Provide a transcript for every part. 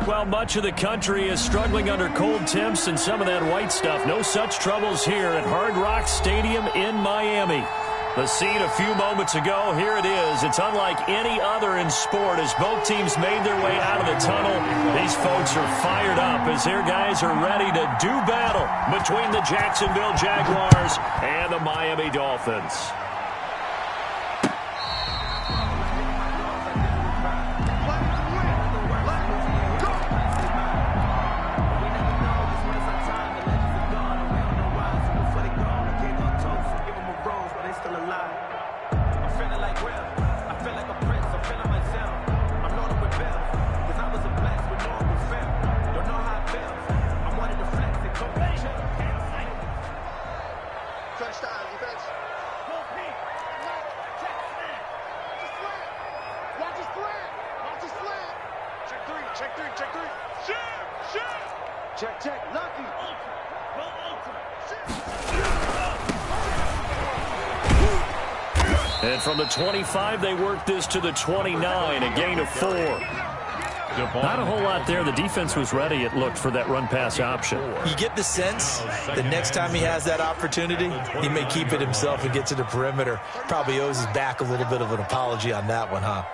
Well, much of the country is struggling under cold temps and some of that white stuff. No such troubles here at Hard Rock Stadium in Miami. The scene a few moments ago, here it is. It's unlike any other in sport as both teams made their way out of the tunnel. These folks are fired up as their guys are ready to do battle between the Jacksonville Jaguars and the Miami Dolphins. And from the 25, they work this to the 29, a gain of 4. Not a whole lot there. The defense was ready, it looked, for that run-pass option. You get the sense the next time he has that opportunity, he may keep it himself and get to the perimeter. Probably owes his back a little bit of an apology on that one, huh?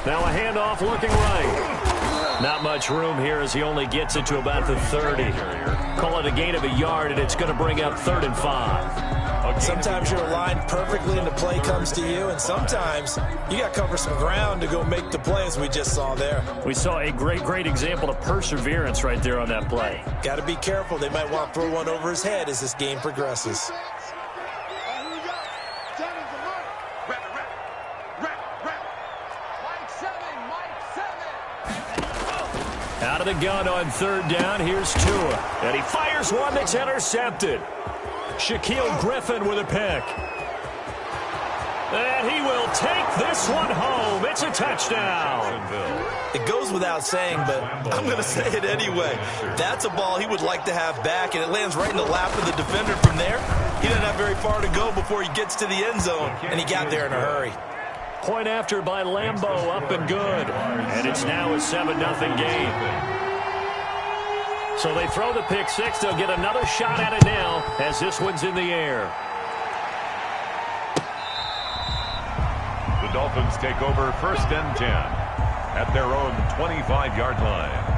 Now a handoff looking right. Not much room here as he only gets it to about the 30. Call it a gain of a yard, and it's going to bring up 3rd and 5. Sometimes you're aligned perfectly and the play comes to you, and sometimes you got to cover some ground to go make the play, as we just saw there. We saw a great example of perseverance right there on that play. Got to be careful. They might want to throw one over his head as this game progresses. Out of the gun on 3rd down, here's Tua. And he fires one that's intercepted. Shaquille Griffin with a pick. And he will take this one home. It's a touchdown. It goes without saying, but I'm going to say it anyway. That's a ball he would like to have back, and it lands right in the lap of the defender from there. He doesn't have very far to go before he gets to the end zone, and he got there in a hurry. Point after by Lambeau, up and good. And it's now a 7-0 game. So they throw the pick six. They'll get another shot at it now as this one's in the air. The Dolphins take over 1st and 10 at their own 25-yard line.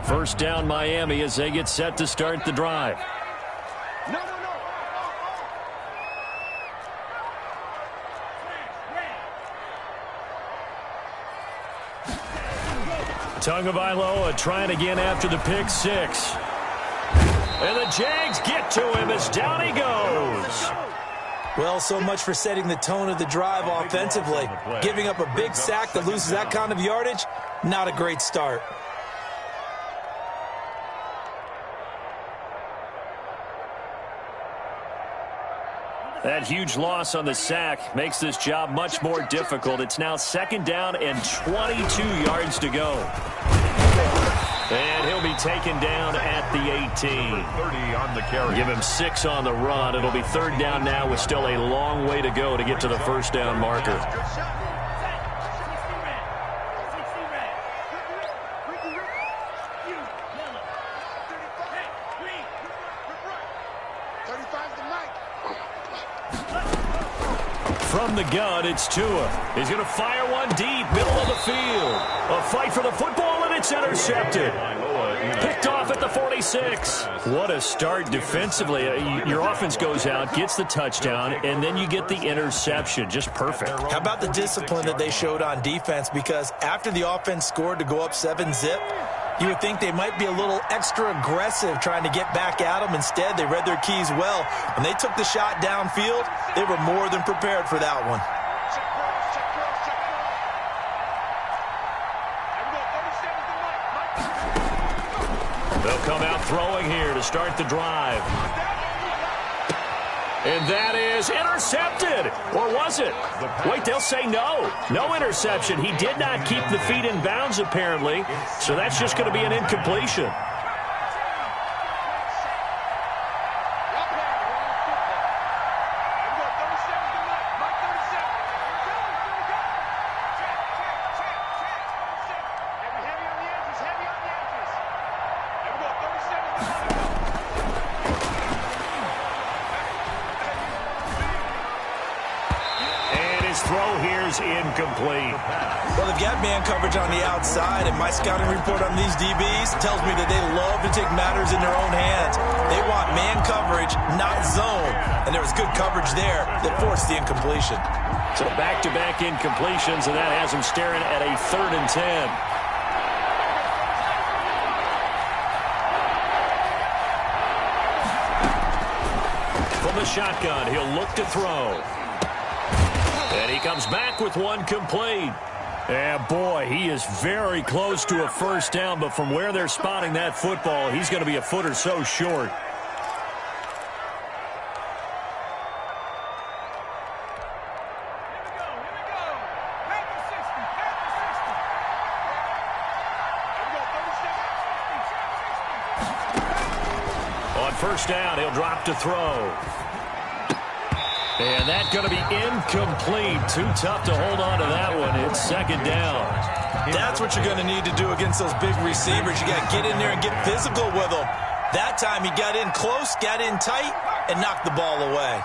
First down Miami as they get set to start the drive. Tagovailoa trying again after the pick six. And the Jags get to him as down he goes. Well, so much for setting the tone of the drive offensively. Giving up a big sack that loses that kind of yardage, not a great start. That huge loss on the sack makes this job much more difficult. It's now 2nd down and 22 yards to go. And he'll be taken down at the 18. 30 on the carry. Give him 6 on the run. It'll be 3rd down now with still a long way to go to get to the 1st down marker. From the gun, it's Tua. He's going to fire one deep, middle of the field. A fight for the football, and it's intercepted. Picked off at the 46. What a start defensively. Your offense goes out, gets the touchdown, and then you get the interception. Just perfect. How about the discipline that they showed on defense? Because after the offense scored to go up 7-zip, you would think they might be a little extra aggressive trying to get back at them. Instead, they read their keys well. When they took the shot downfield, they were more than prepared for that one. They'll come out throwing here to start the drive. And that is intercepted. Or was it? Wait, they'll say no. No interception. He did not keep the feet in bounds, apparently. So that's just going to be an incompletion. Throw here's incomplete. Well, they've got man coverage on the outside, and my scouting report on these DBs tells me that they love to take matters in their own hands. They want man coverage, not zone, and there was good coverage there that forced the incompletion. So back-to-back incompletions, and that has them staring at a 3rd and 10. From the shotgun, he'll look to throw. And he comes back with one complete. And boy, he is very close to a first down, but from where they're spotting that football, he's going to be a foot or so short. On first down, he'll drop to throw. And that's going to be incomplete. Too tough to hold on to that one. It's 2nd down. That's what you're going to need to do against those big receivers. You got to get in there and get physical with them. That time he got in close, got in tight, and knocked the ball away.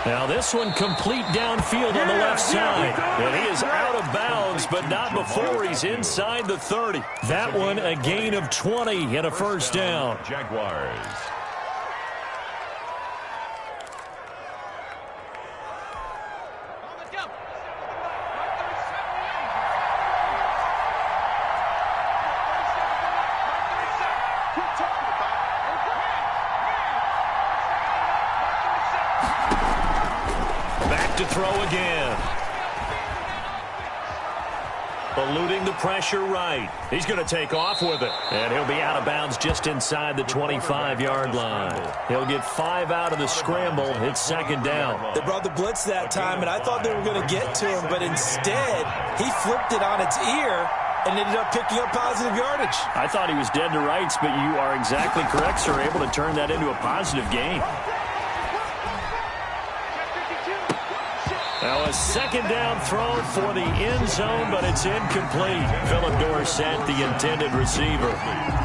Now this one complete downfield on the left side. And he is out of bounds, but not before he's inside the 30. That one a gain of 20 and a first down. Jaguars. To throw again. Eluding the pressure right. He's going to take off with it. And he'll be out of bounds just inside the 25-yard line. He'll get 5 out of the scramble. It's 2nd down. They brought the blitz that time, and I thought they were going to get to him, but instead he flipped it on its ear and ended up picking up positive yardage. I thought he was dead to rights, but you are exactly correct, sir. Able to turn that into a positive gain. Now a 2nd down throw for the end zone, but it's incomplete. Phillip Dorsett, the intended receiver.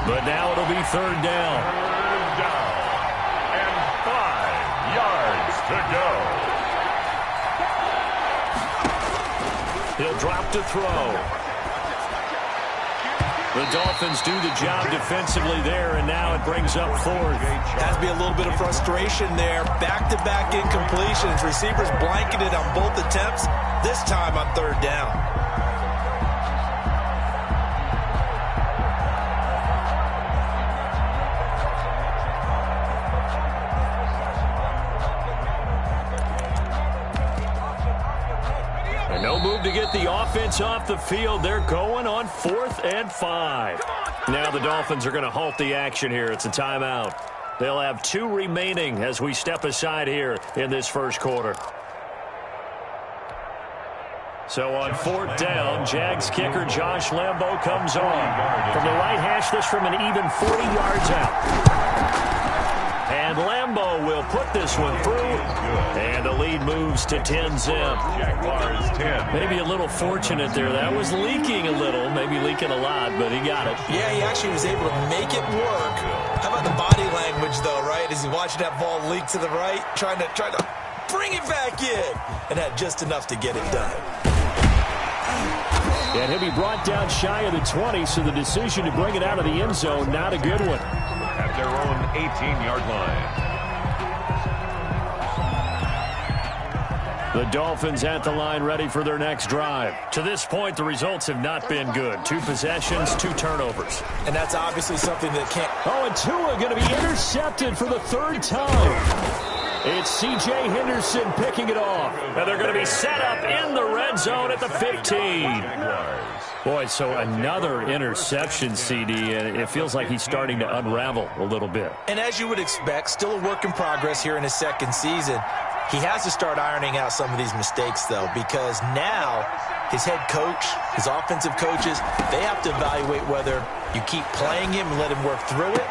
But now it'll be 3rd down. 3rd down and 5 yards to go. He'll drop to throw. The Dolphins do the job defensively there, and now it brings up 4th. Has to be a little bit of frustration there. Back-to-back incompletions. Receivers blanketed on both attempts, this time on 3rd down. No move to get the offense off the field. They're going on 4th and 5. Now the Dolphins are going to halt the action here. It's a timeout. They'll have 2 remaining as we step aside here in this first quarter. So on 4th down, Jags kicker Josh Lambo comes on. From the right hash, this from an even 40 yards out. And Lambo will put this one through, and the lead moves to 10-zip. Jaguars 10. Maybe a little fortunate there. That was leaking a little, maybe leaking a lot, but he got it. Yeah, he actually was able to make it work. How about the body language, though, right? As he's watching that ball leak to the right, trying to bring it back in, and had just enough to get it done. And he'll be brought down shy of the 20, so the decision to bring it out of the end zone, not a good one. At their own 18-yard line. The Dolphins at the line ready for their next drive. To this point, the results have not been good. 2 possessions, 2 turnovers. And that's obviously something that can't... Oh, and Tua going to be intercepted for the 3rd time. It's C.J. Henderson picking it off. And they're going to be set up in the red zone at the 15. Boy, so another interception, CD, and it feels like he's starting to unravel a little bit. And as you would expect, still a work in progress here in his second season. He has to start ironing out some of these mistakes, though, because now his head coach, his offensive coaches, they have to evaluate whether you keep playing him and let him work through it,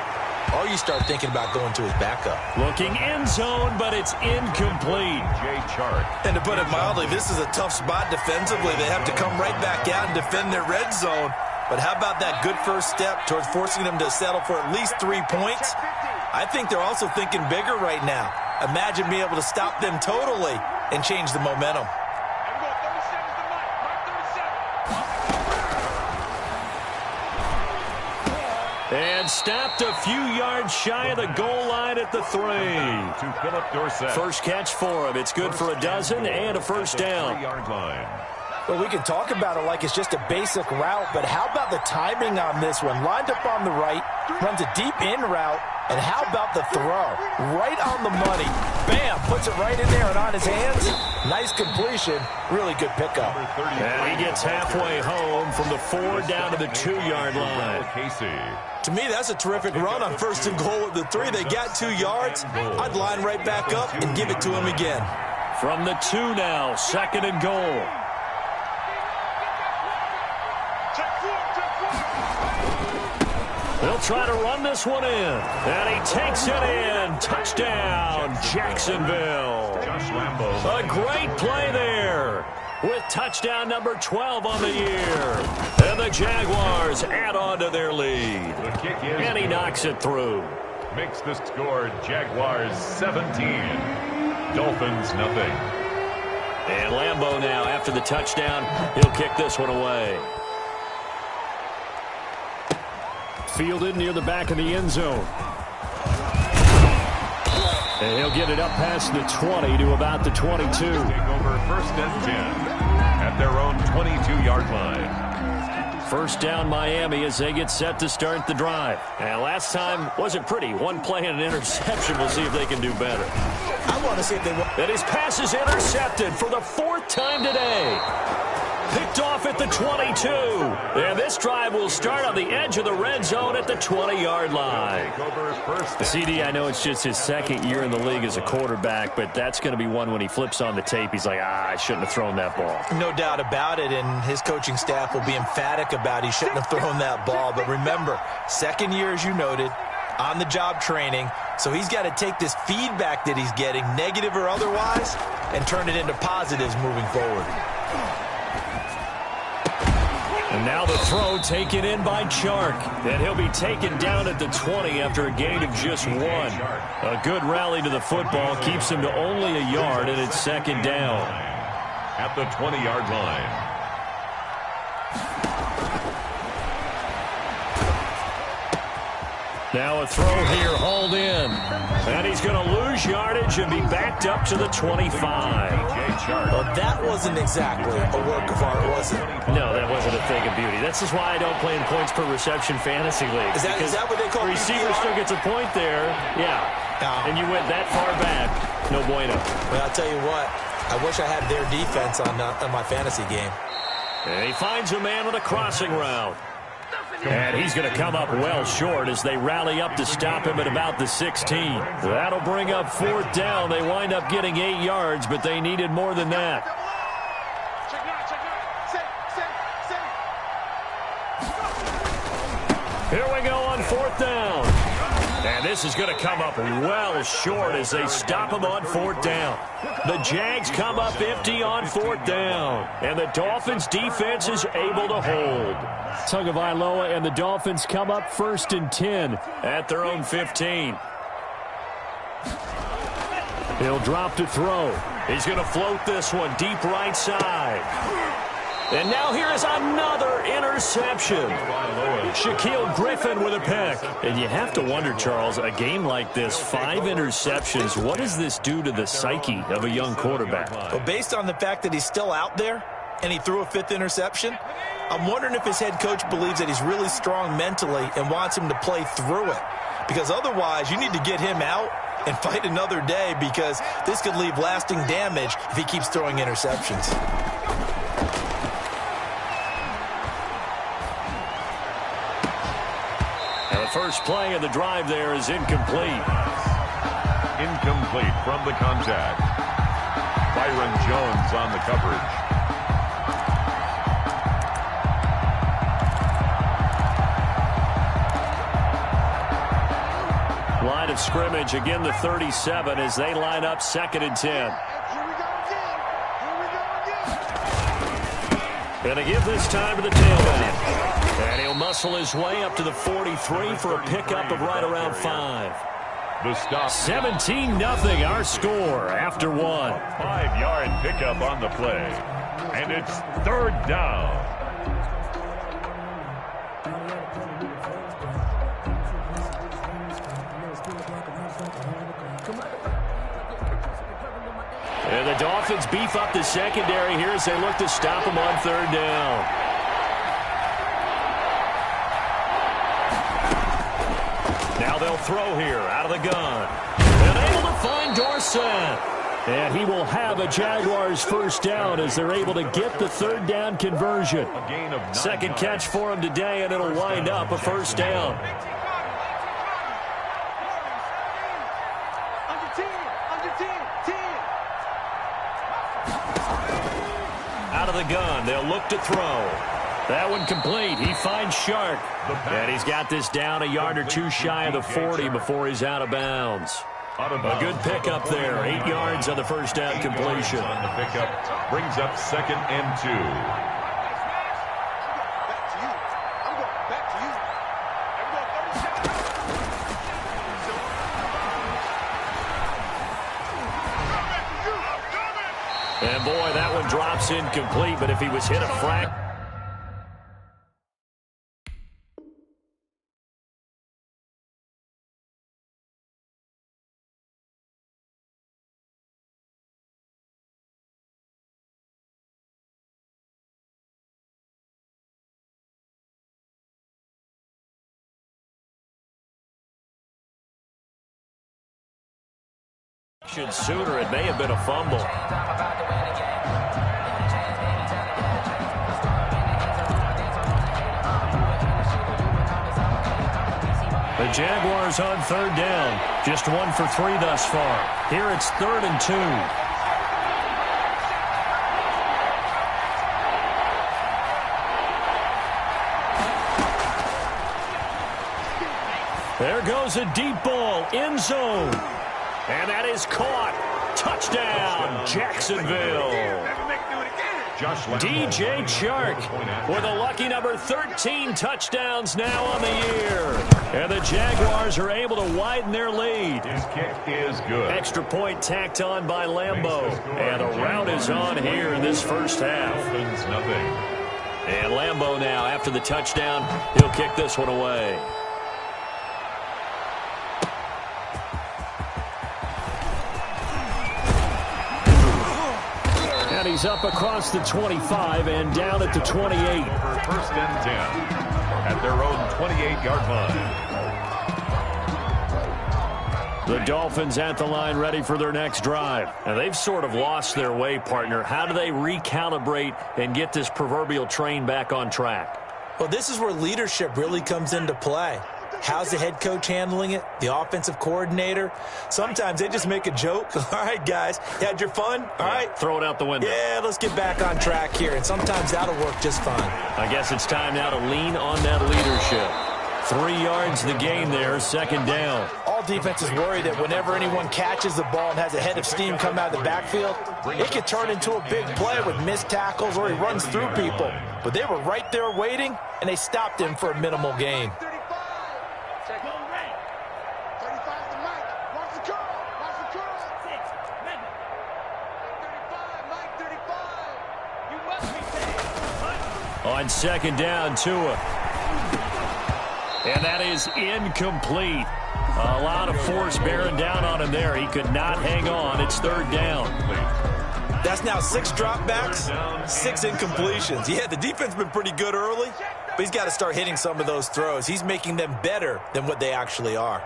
or you start thinking about going to his backup. Looking end zone, but it's incomplete. Jay Chark. And to put it mildly, this is a tough spot defensively. They have to come right back out and defend their red zone. But how about that good first step towards forcing them to settle for at least 3 points? I think they're also thinking bigger right now. Imagine being able to stop them totally and change the momentum. And stopped a few yards shy of the goal line at the 3. To Philip Dorsett. First catch for him. It's good for a dozen and a first down. 3-yard line. Well, we can talk about it like it's just a basic route, but how about the timing on this one? Lined up on the right, runs a deep in route, and how about the throw? Right on the money. Bam! Puts it right in there and on his hands. Nice completion. Really good pickup. And he gets halfway home from the 4 down to the 2-yard line. Casey. To me, that's a terrific run on first and goal at the 3. They got 2 yards. I'd line right back up and give it to him again. From the 2 now, second and goal. They'll try to run this one in. And he takes it in. Touchdown, Jacksonville. Josh Lambo. A great play there with touchdown number 12 on the year. And the Jaguars add on to their lead. The kick is And he knocks it through. Makes the score Jaguars 17. Dolphins nothing. And Lambo now, after the touchdown, he'll kick this one away. Fielded near the back of the end zone. And he'll get it up past the 20 to about the 22. Take over first and 10 at their own 22-yard line. First down Miami as they get set to start the drive. And last time wasn't pretty. One play and an interception. We'll see if they can do better. I want to see if they want. And his pass is intercepted for the 4th time today. Picked off at the 22. And this drive will start on the edge of the red zone at the 20-yard line. Take over first. CD, I know it's just his second year in the league as a quarterback, but that's going to be one when he flips on the tape. He's like, I shouldn't have thrown that ball. No doubt about it, and his coaching staff will be emphatic about he shouldn't have thrown that ball. But remember, second year, as you noted, on-the-job training, so he's got to take this feedback that he's getting, negative or otherwise, and turn it into positives moving forward. And now the throw taken in by Chark. And he'll be taken down at the 20 after a gain of just 1. A good rally to the football keeps him to only a yard, and it's second down. At the 20-yard line. Now a throw here hauled in. And he's going to lose yardage and be backed up to the 25. Jay Chark. Well, that wasn't exactly a work of art, was it? No, that wasn't a thing of beauty. That's just why I don't play in points per reception fantasy league. Is that what they call receiver PPR? still gets a point there. Yeah. And you went that far back. No bueno. Well, I'll tell you what. I wish I had their defense on my fantasy game. And he finds a man on a crossing route. And he's going to come up well short as they rally up to stop him at about the 16. That'll bring up 4th down. They wind up getting 8 yards, but they needed more than that. Here we go on 4th down. And this is going to come up well short as they stop him on 4th down. The Jags come up empty on 4th down. And the Dolphins defense is able to hold. Tagovailoa and the Dolphins come up 1st and 10 at their own 15. He'll drop to throw. He's going to float this one deep right side. And now here is another interception. Shaquille Griffin with a pick. And you have to wonder, Charles, a game like this, 5 interceptions, what does this do to the psyche of a young quarterback? Well, based on the fact that he's still out there and he threw a 5th interception, I'm wondering if his head coach believes that he's really strong mentally and wants him to play through it. Because otherwise, you need to get him out and fight another day, because this could leave lasting damage if he keeps throwing interceptions. first play of the drive there is incomplete. Incomplete from the contact. Byron Jones on the coverage. Line of scrimmage, again the 37 as they line up 2nd and 10. Going to give this time to the tailback. And he'll muscle his way up to the 43 for a pickup of right around 5. The stop. 17-0 our score after 1. 5-yard pickup on the play. And it's 3rd down. And the Dolphins beef up the secondary here as they look to stop him on 3rd down. Now they'll throw here out of the gun. And able to find Dorsett. And he will have a Jaguars first down as they're able to get the 3rd down conversion. A gain of 9 Second catch for him today, and it'll wind up a first down. Out of the gun, they'll look to throw. That one complete. He finds Shark. And he's got this down a yard or two shy of the 40 before he's out of bounds. A good pickup there. 8 yards on the first down completion. On the pickup brings up 2nd and 2. And boy, that one drops incomplete, but if he was hit a frac. Sooner, it may have been a fumble. The Jaguars on 3rd down. Just 1 for 3 thus far. Here it's 3rd and 2. There goes a deep ball, end zone. And that is caught. Touchdown, Jacksonville. DJ Chark with a lucky number 13 touchdowns now on the year. And the Jaguars are able to widen their lead. His kick is good. Extra point tacked on by Lambeau. And the route is on here in this first half. Dolphins nothing. And Lambeau now, after the touchdown, he'll kick this one away. And he's up across the 25 and down at the 28. For 1st and 10 at their own 28-yard line. The Dolphins at the line ready for their next drive. And they've sort of lost their way, partner. How do they recalibrate and get this proverbial train back on track? Well, this is where leadership really comes into play. How's the head coach handling it? The offensive coordinator? Sometimes they just make a joke. All right, guys, you had your fun? All right. Throw it out the window. Yeah, let's get back on track here. And sometimes that'll work just fine. I guess it's time now to lean on that leadership. 3 yards the gain there, 2nd down. All defenses worry that whenever anyone catches the ball and has a head of steam come out of the backfield, it could turn into a big play with missed tackles or he runs through people. But they were right there waiting, and they stopped him for a minimal gain. On 2nd down, Tua. And that is incomplete. A lot of force bearing down on him there. He could not hang on. It's 3rd down. That's now 6 dropbacks, 6 incompletions. Yeah, the defense has been pretty good early, but he's got to start hitting some of those throws. He's making them better than what they actually are.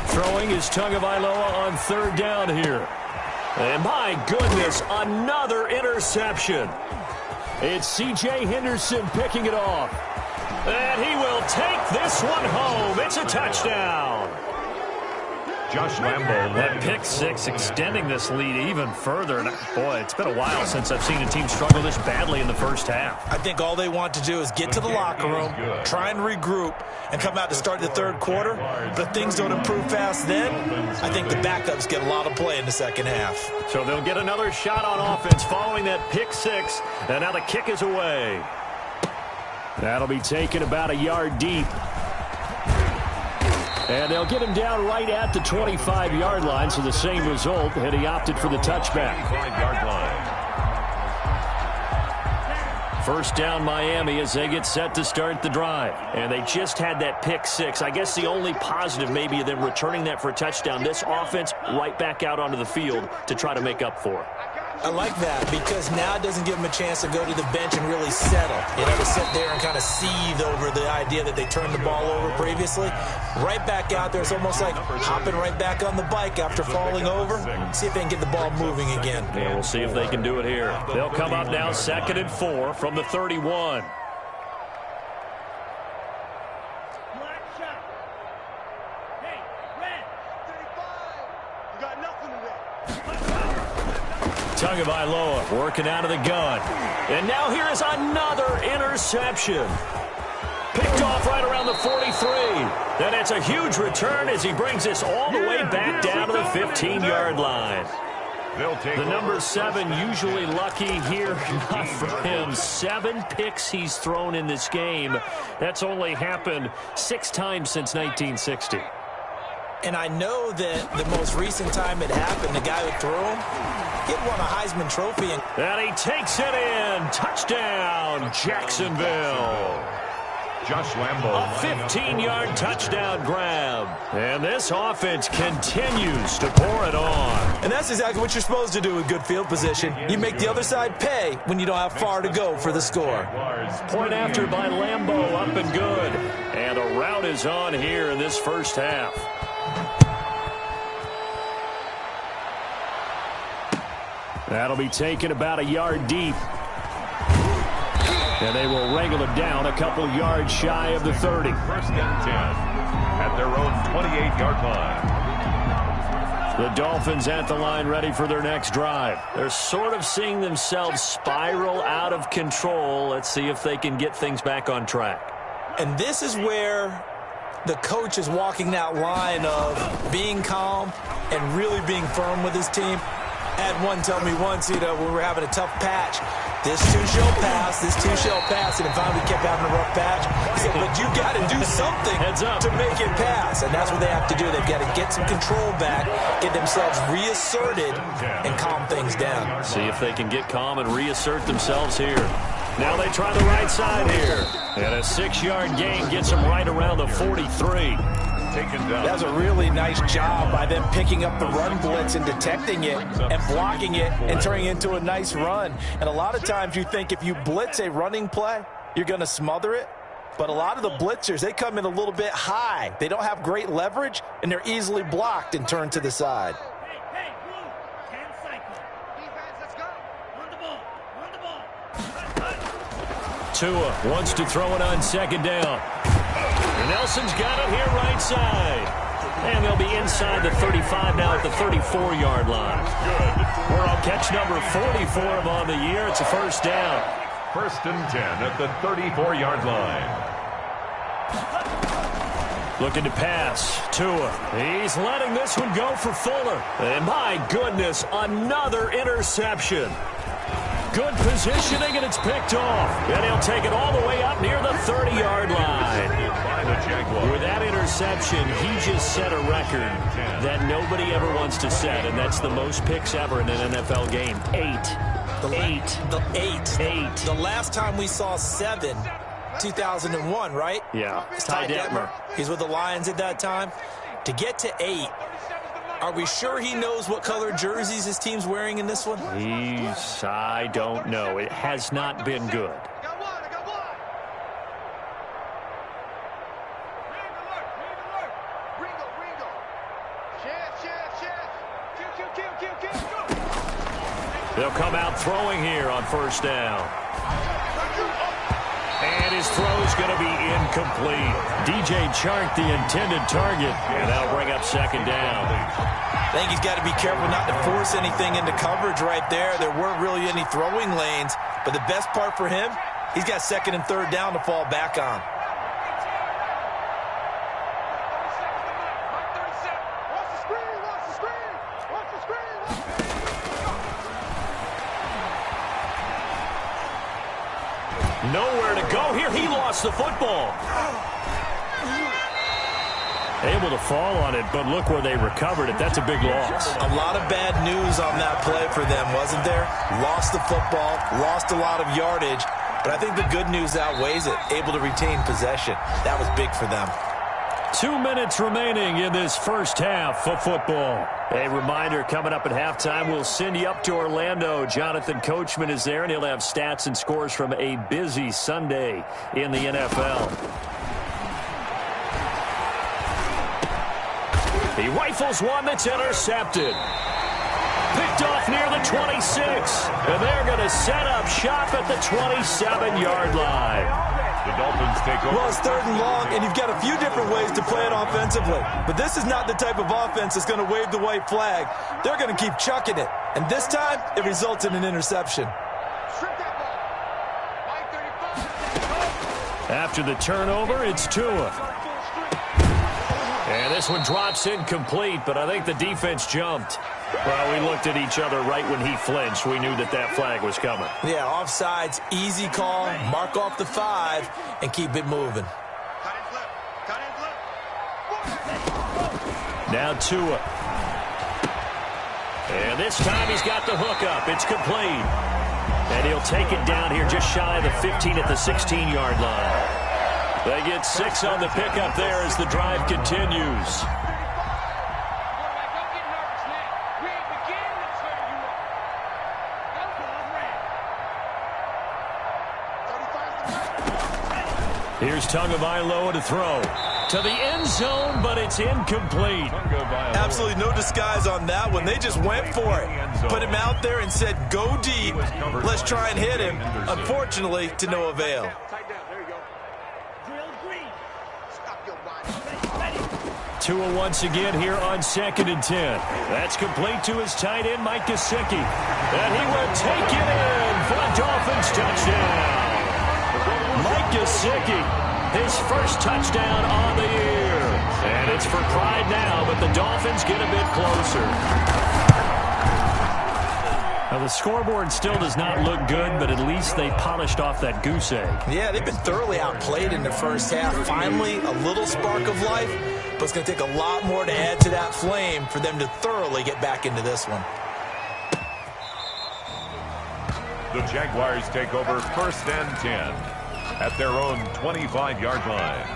Throwing is Tagovailoa on 3rd down here. And my goodness, another interception. It's C.J. Henderson picking it off. And he will take this one home. It's a touchdown. Josh Lambo. That pick six extending this lead even further. And boy, it's been a while since I've seen a team struggle this badly in the first half. I think all they want to do is get to the locker room, try and regroup, and come out to start the third quarter. But if things don't improve fast then, I think the backups get a lot of play in the second half. So they'll get another shot on offense following that pick six. And now the kick is away. That'll be taken about a yard deep. And they'll get him down right at the 25-yard line, so the same result, and he opted for the touchback. 5-yard line. First down Miami as they get set to start the drive. And they just had that pick six. I guess the only positive maybe of them returning that for a touchdown. This offense right back out onto the field to try to make up for it. I like that because now it doesn't give them a chance to go to the bench and really settle. You know, to sit there and kind of seethe over the idea that they turned the ball over previously. Right back out there, it's almost like hopping right back on the bike after falling over. See if they can get the ball moving again. Yeah, we'll see if they can do it here. They'll come up now 2nd and 4 from the 31. Tagovailoa working out of the gun. And now here is another interception. Picked off right around the 43. Then it's a huge return as he brings this all the way back down to the 15-yard line. The number 7 usually lucky here. Not for him. 7 picks he's thrown in this game. That's only happened 6 times since 1960. And I know that the most recent time it happened, the guy who threw him, he had won a Heisman Trophy. And he takes it in. Touchdown, Jacksonville. Josh Lambo. A 15-yard touchdown grab. And this offense continues to pour it on. And that's exactly what you're supposed to do with good field position. You make the other side pay when you don't have far to go for the score. Point after by Lambo, up and good. And a rout is on here in this first half. That'll be taken about a yard deep. And they will wrangle it down a couple yards shy of the 30. 1st and 10 at their own 28-yard line. The Dolphins at the line ready for their next drive. They're sort of seeing themselves spiral out of control. Let's see if they can get things back on track. And this is where the coach is walking that line of being calm and really being firm with his team. I had one tell me once, when we were having a tough patch, this too shall pass, this too shall pass, and finally we kept having a rough patch. He said, but you got to do something to make it pass, and that's what they have to do. They've got to get some control back, get themselves reasserted, and calm things down. See if they can get calm and reassert themselves here. Now they try the right side here, and a 6-yard gain gets them right around the 43. That was a really nice job by them picking up the run blitz and detecting it and blocking it and turning it into a nice run. And a lot of times you think if you blitz a running play, you're going to smother it. But a lot of the blitzers, they come in a little bit high. They don't have great leverage, and they're easily blocked and turned to the side. Tua wants to throw it on 2nd down. And Nelson's got it here right side. And they'll be inside the 35 now at the 34-yard line. We're on catch number 44 of on the year. It's a first down. 1st and 10 at the 34-yard line. Looking to pass. Tua. He's letting this one go for Fuller. And my goodness, another interception. Good positioning, and it's picked off. And he'll take it all the way up near the 30-yard line. With that interception, he just set a record that nobody ever wants to set, and that's the most picks ever in an NFL game. 8. The last time we saw 7, 2001, right? Yeah. Ty Detmer. He's with the Lions at that time. To get to 8, are we sure he knows what color jerseys his team's wearing in this one? I don't know. It has not been good. They'll come out throwing here on first down. And his throw's going to be incomplete. DJ Chark, the intended target, and that'll bring up second down. I think he's got to be careful not to force anything into coverage right there. There weren't really any throwing lanes, but the best part for him, he's got second and third down to fall back on. Nowhere to go here. He lost the football. Able to fall on it, but look where they recovered it. That's a big loss. A lot of bad news on that play for them, wasn't there? Lost the football, lost a lot of yardage, but I think the good news outweighs it. Able to retain possession. That was big for them. 2 minutes remaining in this first half of football. A reminder, coming up at halftime, we'll send you up to Orlando. Jonathan Coachman is there, and he'll have stats and scores from a busy Sunday in the NFL. He rifles one that's intercepted. Picked off near the 26. And they're going to set up shop at the 27-yard line. The Dolphins take over. Well, it's third and long, and you've got a few different ways to play it offensively. But this is not the type of offense that's going to wave the white flag. They're going to keep chucking it. And this time, it results in an interception. After the turnover, it's Tua. And this one drops incomplete, but I think the defense jumped. Well, we looked at each other right when he flinched. We knew that that flag was coming. Yeah, offsides, easy call, mark off the 5, and keep it moving. Now Tua. And this time he's got the hook up. It's complete. And he'll take it down here just shy of the 15 at the 16-yard line. They get 6 on the pickup there as the drive continues. Here's Tagovailoa to throw. To the end zone, but it's incomplete. Absolutely no disguise on that one. They just went for it. Put him out there and said, go deep. Let's try and hit him. Unfortunately, to no avail. Tua once again here on 2nd and 10. That's complete to his tight end, Mike Gesicki. And he will take it in for a Dolphins touchdown. Mike Gesicki, his first touchdown on the year. And it's for pride now, but the Dolphins get a bit closer. Now, the scoreboard still does not look good, but at least they polished off that goose egg. Yeah, they've been thoroughly outplayed in the first half. Finally, a little spark of life, but it's going to take a lot more to add to that flame for them to thoroughly get back into this one. The Jaguars take over 1st and 10 at their own 25-yard line.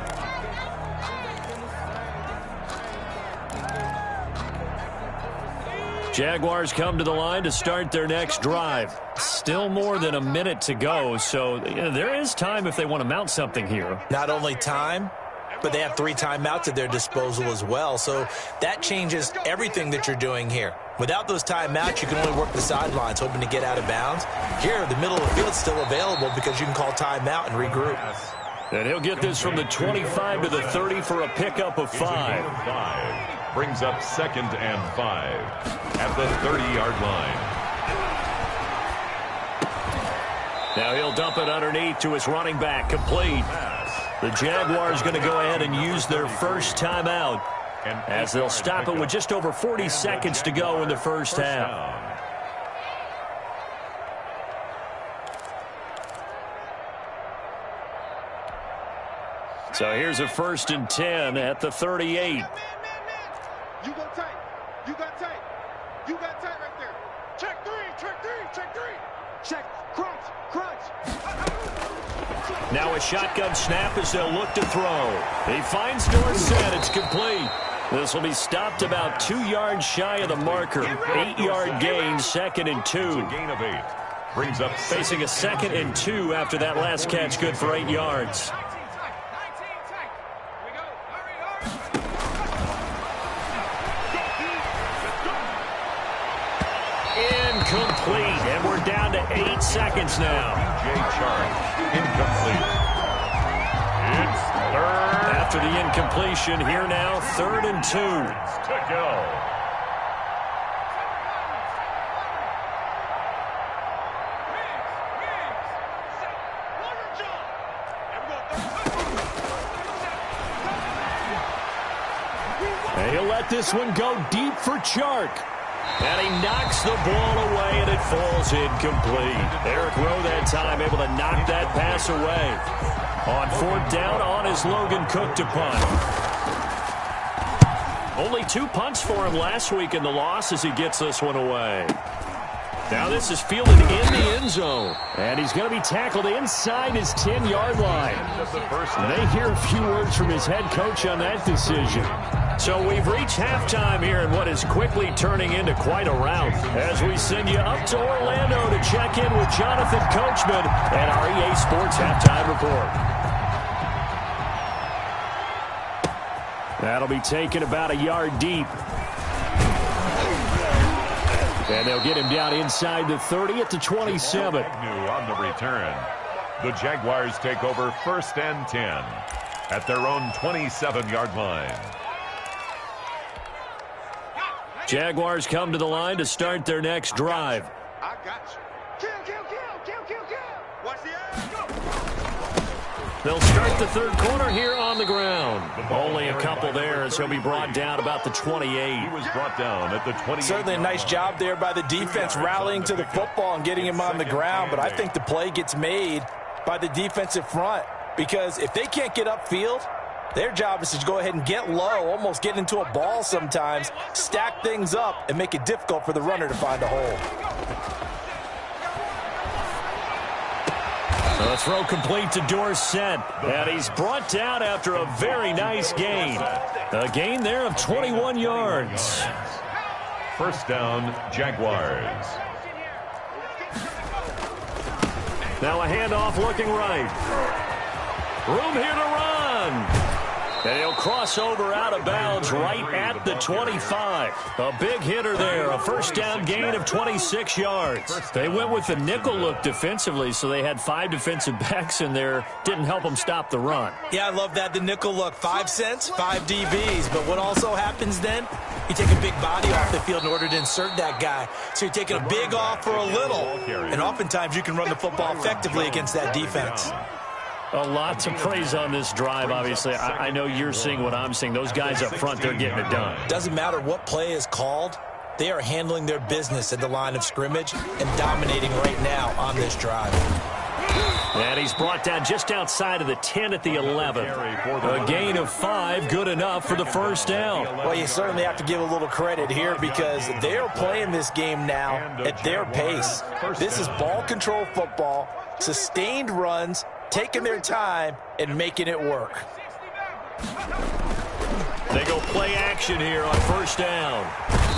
Jaguars come to the line to start their next drive. Still more than a minute to go, so there is time if they want to mount something here. Not only time, but they have 3 timeouts at their disposal as well, so that changes everything that you're doing here. Without those timeouts, you can only work the sidelines, hoping to get out of bounds. Here, the middle of the field is still available because you can call timeout and regroup. And he'll get this from the 25 to the 30 for a pickup of 5. Brings up 2nd and 5 at the 30-yard line. Now he'll dump it underneath to his running back, complete. The Jaguars going to go ahead and use their first timeout as they'll stop it with just over 40 seconds to go in the first half. So here's a 1st and 10 at the 38. You go tight. You got tight. You got tight right there. Check 3. Check 3. Check 3. Check. Crunch. Crunch. Now a shotgun snap as they'll look to throw. He finds Dorsett. It's complete. This will be stopped about 2 yards shy of the marker. 8-yard gain, 2nd and 2. It's a gain of 8. Brings up facing a 2nd and 2 after that last catch, good for 8 yards. Incomplete, and seconds now. DJ Chark, incomplete. It's third. After the incompletion, here now, 3rd and 2. To go. He'll let this one go deep for Chark. And he knocks the ball away, and it falls incomplete. Eric Rowe that time able to knock that pass away. On 4th down, on is Logan Cook to punt. Only 2 punts for him last week in the loss as he gets this one away. Now this is fielded in the end zone. And he's going to be tackled inside his 10-yard line. They hear a few words from his head coach on that decision. So we've reached halftime here in what is quickly turning into quite a rout as we send you up to Orlando to check in with Jonathan Coachman and our EA Sports Halftime Report. That'll be taken about a yard deep. And they'll get him down inside the 30 at the 27. Agnew on the return. The Jaguars take over 1st and 10 at their own 27-yard line. Jaguars come to the line to start their next drive. I got you. Kill. Watch the ass. Go. They'll start the 3rd quarter here on the ground. Only a couple there as he'll be brought down about the 28. He was brought down at the 28. Certainly a nice job there by the defense rallying to the football and getting him on the ground, but I think the play gets made by the defensive front because if they can't get upfield, their job is to go ahead and get low, almost get into a ball sometimes, stack things up, and make it difficult for the runner to find a hole. The throw complete to Dorsett, and he's brought down after a very nice gain. A gain there of 21 yards. 1st down, Jaguars. Now a handoff looking right. Room here to run. And he'll cross over out of bounds right at the 25. A big hitter there. A 1st down gain of 26 yards. They went with the nickel look defensively, so they had 5 defensive backs in there. Didn't help them stop the run. Yeah, I love that. The nickel look. 5 cents, 5 DBs. But what also happens then? You take a big body off the field in order to insert that guy. So you're taking a big off for a little. And oftentimes you can run the football effectively against that defense. A lot to praise on this drive, obviously. I know you're seeing what I'm seeing. Those guys up front, they're getting it done. Doesn't matter what play is called. They are handling their business at the line of scrimmage and dominating right now on this drive. And he's brought down just outside of the 10 at the 11. A gain of 5, good enough for the 1st down. Well, you certainly have to give a little credit here because they are playing this game now at their pace. This is ball control football, sustained runs, taking their time and making it work. They go play action here on 1st down.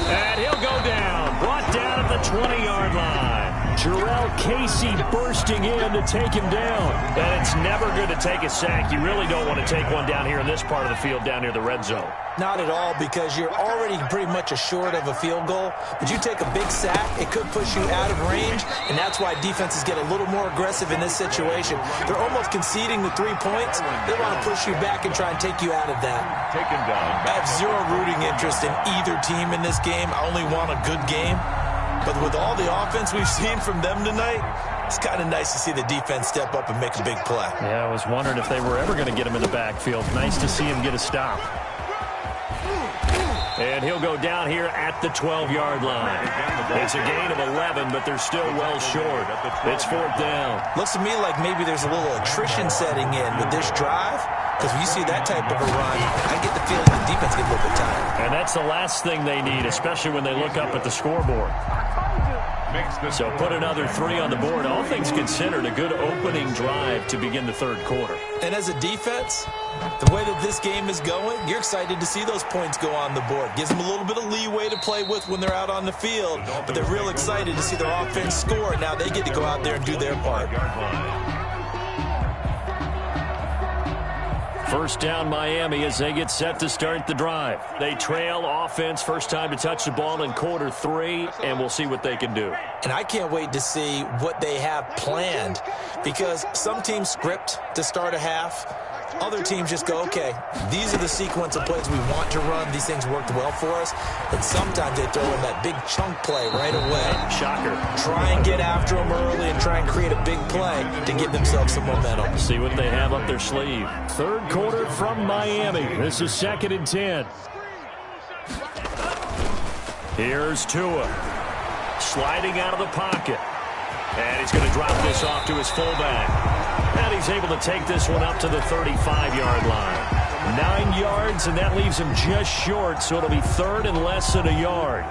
And he'll go down. Brought down at the 20-yard line. Jarrell Casey bursting in to take him down. And it's never good to take a sack. You really don't want to take one down here in this part of the field down near the red zone. Not at all, because you're already pretty much assured of a field goal. But you take a big sack, it could push you out of range, and that's why defenses get a little more aggressive in this situation. They're almost conceding the 3 points. They want to push you back and try and take you out of that. Taken down. I have zero rooting interest in either team in this game. I only want a good game. But with all the offense we've seen from them tonight, it's kind of nice to see the defense step up and make a big play. Yeah, I was wondering if they were ever going to get him in the backfield. Nice to see him get a stop. And he'll go down here at the 12-yard line. It's a gain of 11, but they're still well short. It's 4th down. Looks to me like maybe there's a little attrition setting in with this drive, because when you see that type of a run, I get the feeling the defense gets a little bit tired. And that's the last thing they need, especially when they look up at the scoreboard. So put another 3 on the board. All things considered, a good opening drive to begin the 3rd quarter. And as a defense, the way that this game is going, you're excited to see those points go on the board. Gives them a little bit of leeway to play with when they're out on the field, but they're real excited to see their offense score. Now they get to go out there and do their part. First down Miami as they get set to start the drive. They trail offense, first time to touch the ball in quarter 3, and we'll see what they can do. And I can't wait to see what they have planned, because some teams script to start a half. Other teams just go, okay, these are the sequence of plays we want to run. These things worked well for us. And sometimes they throw in that big chunk play right away. Shocker. Try and get after them early and try and create a big play to give themselves some momentum. See what they have up their sleeve. Third quarter from Miami. This is 2nd and 10. Here's Tua. Sliding out of the pocket. And he's going to drop this off to his fullback. And he's able to take this one up to the 35-yard line. 9 yards, and that leaves him just short, so it'll be 3rd and less than a yard.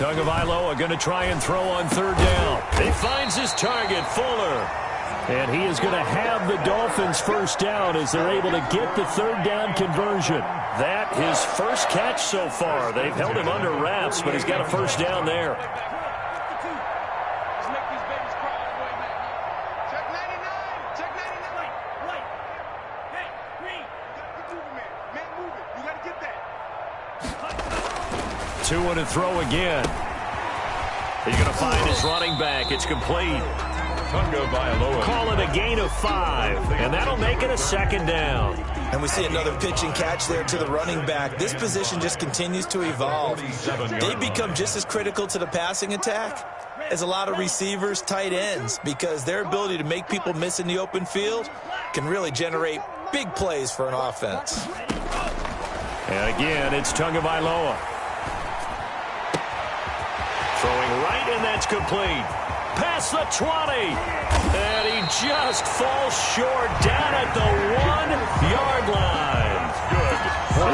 Tagovailoa going to try and throw on 3rd down. He finds his target, Fuller. And he is going to have the Dolphins first down as they're able to get the 3rd down conversion. That his first catch so far. They've held him under wraps, but he's got a first down there. Tua to throw again. He's going to find his running back. It's complete. Tagovailoa. Call it a gain of 5, and that'll make it a 2nd down. And we see another pitch and catch there to the running back. This position just continues to evolve. They become just as critical to the passing attack as a lot of receivers, tight ends, because their ability to make people miss in the open field can really generate big plays for an offense. And again, it's Tagovailoa. Throwing right, and that's complete. Past the 20. And he just falls short down at the 1-yard line. Good.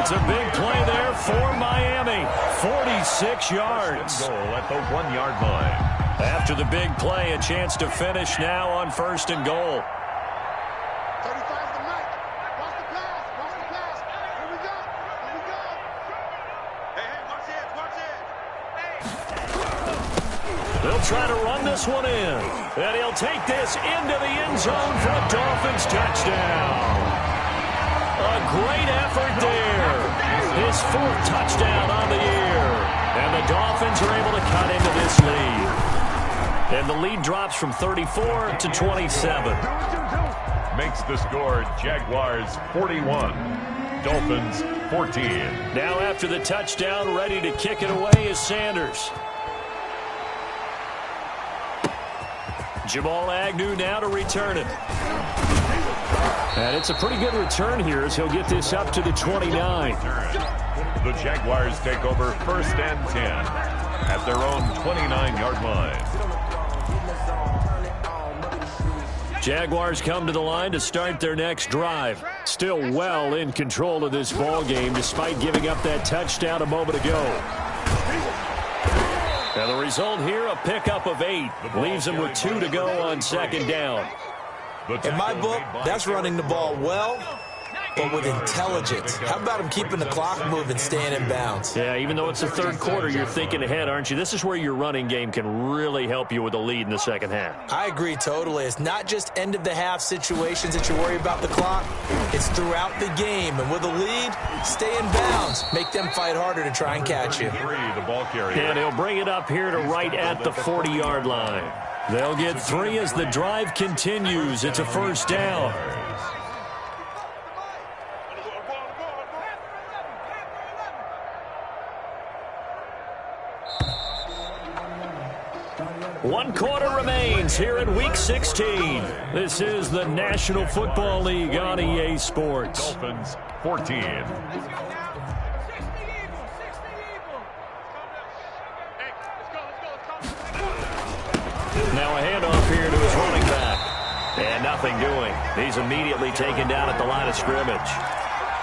It's a big play there for Miami. 46 yards. Goal at the 1-yard line. After the big play, a chance to finish now on 1st and goal. 35's the night. Watch the pass. Watch the pass. Here we go. Here we go. Hey, watch it. Watch it. They'll try to run this one in. And he'll take this into the end zone for a Dolphins touchdown. A great effort there. His 4th touchdown on the year. And the Dolphins are able to cut into this lead. And the lead drops from 34 to 27. Makes the score Jaguars 41. Dolphins 14. Now after the touchdown, ready to kick it away is Sanders. Jamal Agnew now to return it. And it's a pretty good return here as he'll get this up to the 29. The Jaguars take over 1st and 10 at their own 29-yard line. Jaguars come to the line to start their next drive. Still well in control of this ball game despite giving up that touchdown a moment ago. Now the result here, a pickup of 8. Leaves them with 2 to go on 2nd down. In my book, that's running the ball well, but with intelligence. How about him keeping the clock moving, staying in bounds? Yeah, even though it's the 3rd quarter, you're thinking ahead, aren't you? This is where your running game can really help you with a lead in the 2nd half. I agree totally. It's not just end-of-the-half situations that you worry about the clock. It's throughout the game. And with a lead, stay in bounds. Make them fight harder to try and catch you. The ball carrier. And he'll bring it up here to right at the 40-yard line. They'll get 3 as the drive continues. It's a first down. One quarter remains here in Week 16. This is the National Football League on EA Sports. Dolphins 14. Now a handoff here to his running back. And nothing doing. He's immediately taken down at the line of scrimmage.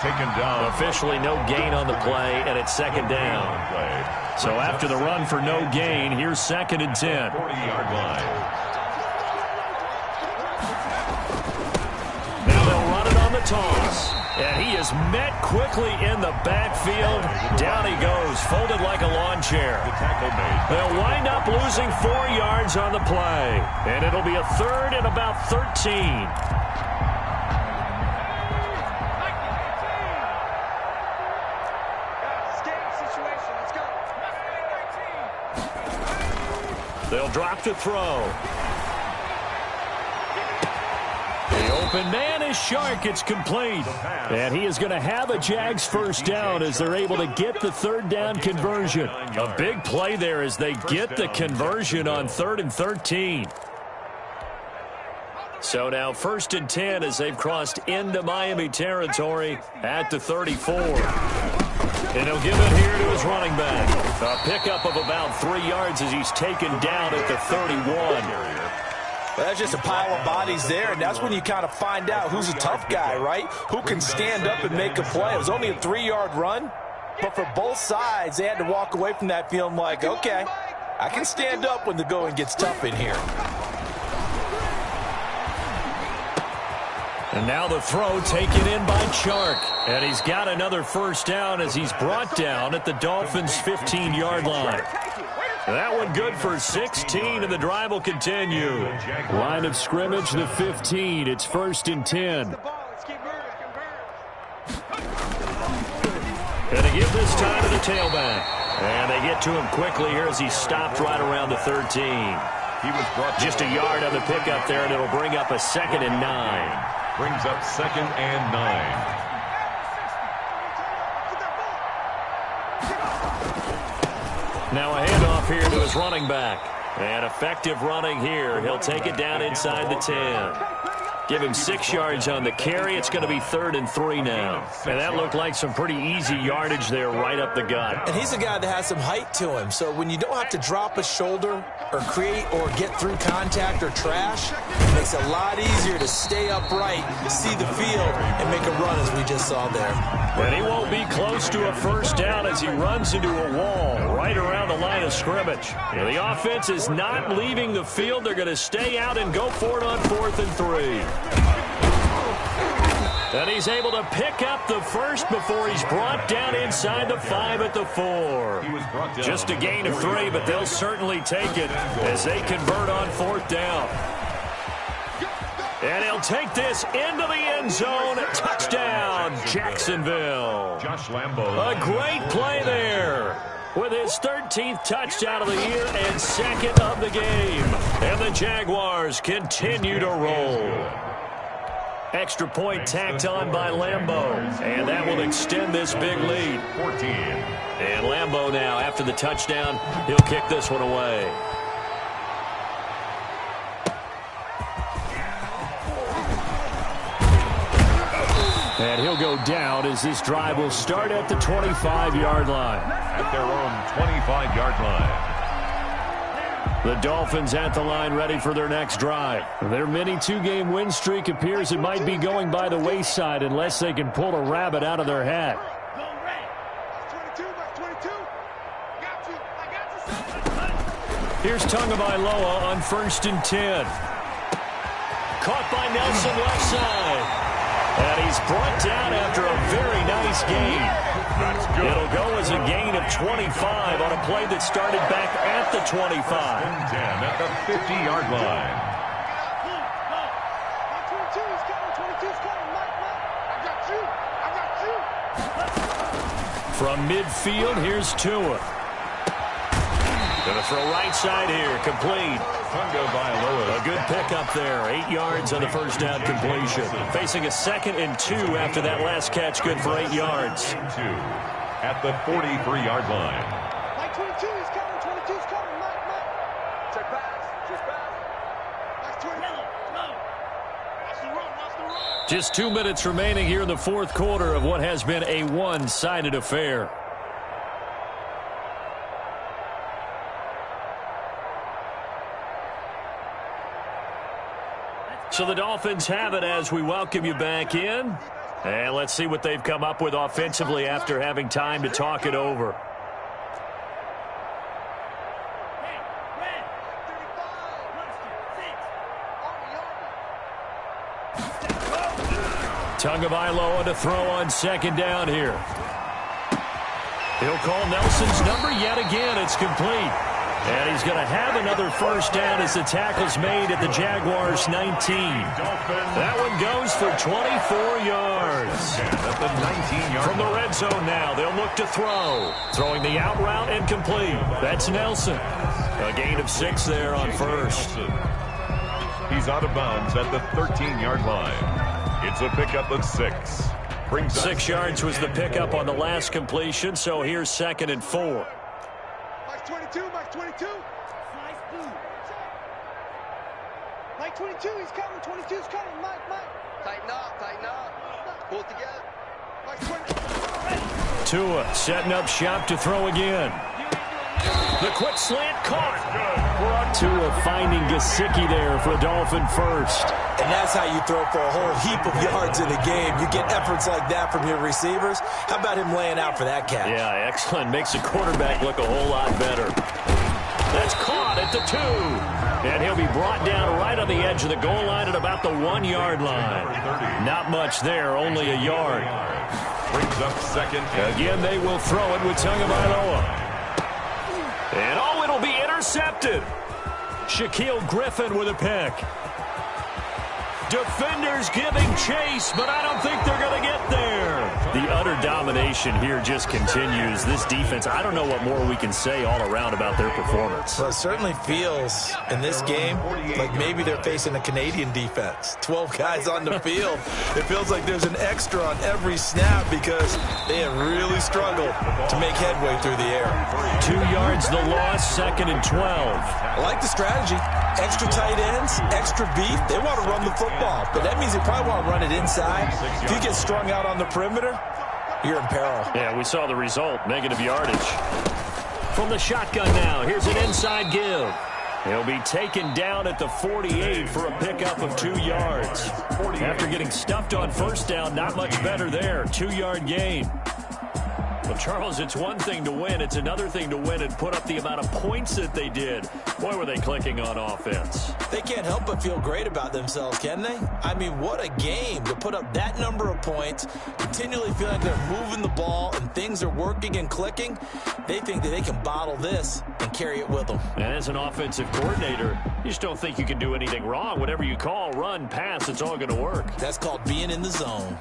Taken down. Officially no gain on the play, and it's 2nd down. So after the run for no gain, here's 2nd and 10. 40-yard line. Now they'll run it on the toss. And he is met quickly in the backfield. Down he goes, folded like a lawn chair. They'll wind up losing 4 yards on the play. And it'll be a third and about 13. They'll drop to throw. The open man is Shark. It's complete. And he is going to have a Jags first down as they're able to get the third down conversion. A big play there as they get the conversion on 3rd and 13. So now 1st and 10 as they've crossed into Miami territory at the 34. And he'll give it here to his running back. A pickup of about 3 yards as he's taken down at the 31. Well, that's just a pile of bodies there, and that's when you kind of find out who's a tough guy, right? Who can stand up and make a play. It was only a 3-yard run, but for both sides, they had to walk away from that feeling like, okay, I can stand up when the going gets tough in here. And now the throw taken in by Chark. And he's got another first down as he's brought down at the Dolphins' 15-yard line. That one good for 16, and the drive will continue. Line of scrimmage, the 15. It's 1st and 10. And they give this time to the tailback. And they get to him quickly here as he stopped right around the 13. He was brought just a yard on the pickup there, and it'll bring up a 2nd and 9. Brings up 2nd and 9. Now a handoff here to his running back. And effective running here. He'll take it down inside the 10. Give him 6 yards on the carry. It's going to be 3rd and 3 now. And that looked like some pretty easy yardage there right up the gut. And he's a guy that has some height to him. So when you don't have to drop a shoulder or create or get through contact or trash, it makes it a lot easier to stay upright, see the field, and make a run as we just saw there. And he won't be close to a first down as he runs into a wall right around the line of scrimmage. And the offense is not leaving the field. They're going to stay out and go for it on 4th and 3. And he's able to pick up the first before he's brought down inside the 5 at the 4. Just a gain of 3, but they'll certainly take it as they convert on 4th down. And he'll take this into the end zone. Touchdown, Jacksonville. Josh Lambo. A great play there with his 13th touchdown of the year and 2nd of the game. And the Jaguars continue to roll. Extra point tacked on by Lambo. And that will extend this big lead. 14. And Lambo now, after the touchdown, he'll kick this one away. And he'll go down as this drive will start at the 25-yard line. At their own 25-yard line. The Dolphins at the line ready for their next drive. Their mini 2-game win streak appears it might be going by the wayside unless they can pull a rabbit out of their hat. Here's Tagovailoa on 1st and 10. Caught by Nelson left side. And he's brought down after a very nice gain. That's good. It'll go as a gain of 25 on a play that started back at the 25. 10 at the 50-yard line. From midfield, here's Tua. Going to throw right side here, complete. Tagovailoa. A good pickup there, 8 yards on the first down completion. Facing a 2nd and 2 after that last catch, good for 8 yards. 2 at the 43-yard line. Mike 22 is coming, 22 is coming, Mike. Check pass, just pass. Mike 20. Watch the run. Just 2 minutes remaining here in the 4th quarter of what has been a one-sided affair. So the Dolphins have it as we welcome you back in. And let's see what they've come up with offensively after having time to talk it over. Tagovailoa to throw on second down here. He'll call Nelson's number yet again. It's complete. And he's going to have another first down as the tackle's made at the Jaguars' 19. That one goes for 24 yards. At the 19-yard From the red zone now, they'll look to throw. Throwing the out route and complete. That's Nelson. A gain of 6 there on first. He's out of bounds at the 13-yard line. It's a pickup of 6. 6 yards was the pickup on the last completion, so here's 2nd and 4. Mike 22, Mike 22. Mike 22, he's coming, 22's coming, Mike. Tighten up. Pull it together. Mike 22. Tua setting up shop to throw again. The quick slant caught. Tua finding Gesicki there for a Dolphin first. And that's how you throw for a whole heap of yards in the game. You get efforts like that from your receivers. How about him laying out for that catch? Yeah, excellent. Makes the quarterback look a whole lot better. That's caught at the 2. And he'll be brought down right on the edge of the goal line at about the 1-yard line. Not much there, only a yard. Brings up 2nd. Again, they will throw it with Tagovailoa. And it'll be intercepted. Shaquille Griffin with a pick. Defenders giving chase, but I don't think they're going to get there. The utter domination here just continues. This defense, I don't know what more we can say all around about their performance. Well, it certainly feels in this game like maybe they're facing a Canadian defense. 12 guys on the field. It feels like there's an extra on every snap because they have really struggled to make headway through the air. 2 yards the loss, 2nd and 12. I like the strategy. Extra tight ends, extra beef. They want to run the football, but that means they probably want to run it inside. If you get strung out on the perimeter, you're in peril. Yeah, we saw the result, negative yardage. From the shotgun now, here's an inside give. He'll be taken down at the 48 for a pickup of 2 yards. After getting stuffed on first down, not much better there. 2-yard gain. Well, Charles, it's one thing to win. It's another thing to win and put up the amount of points that they did. Boy, were they clicking on offense. They can't help but feel great about themselves, can they? I mean, what a game to put up that number of points, continually feel like they're moving the ball and things are working and clicking. They think that they can bottle this and carry it with them. And as an offensive coordinator, you just don't think you can do anything wrong. Whatever you call, run, pass, it's all going to work. That's called being in the zone.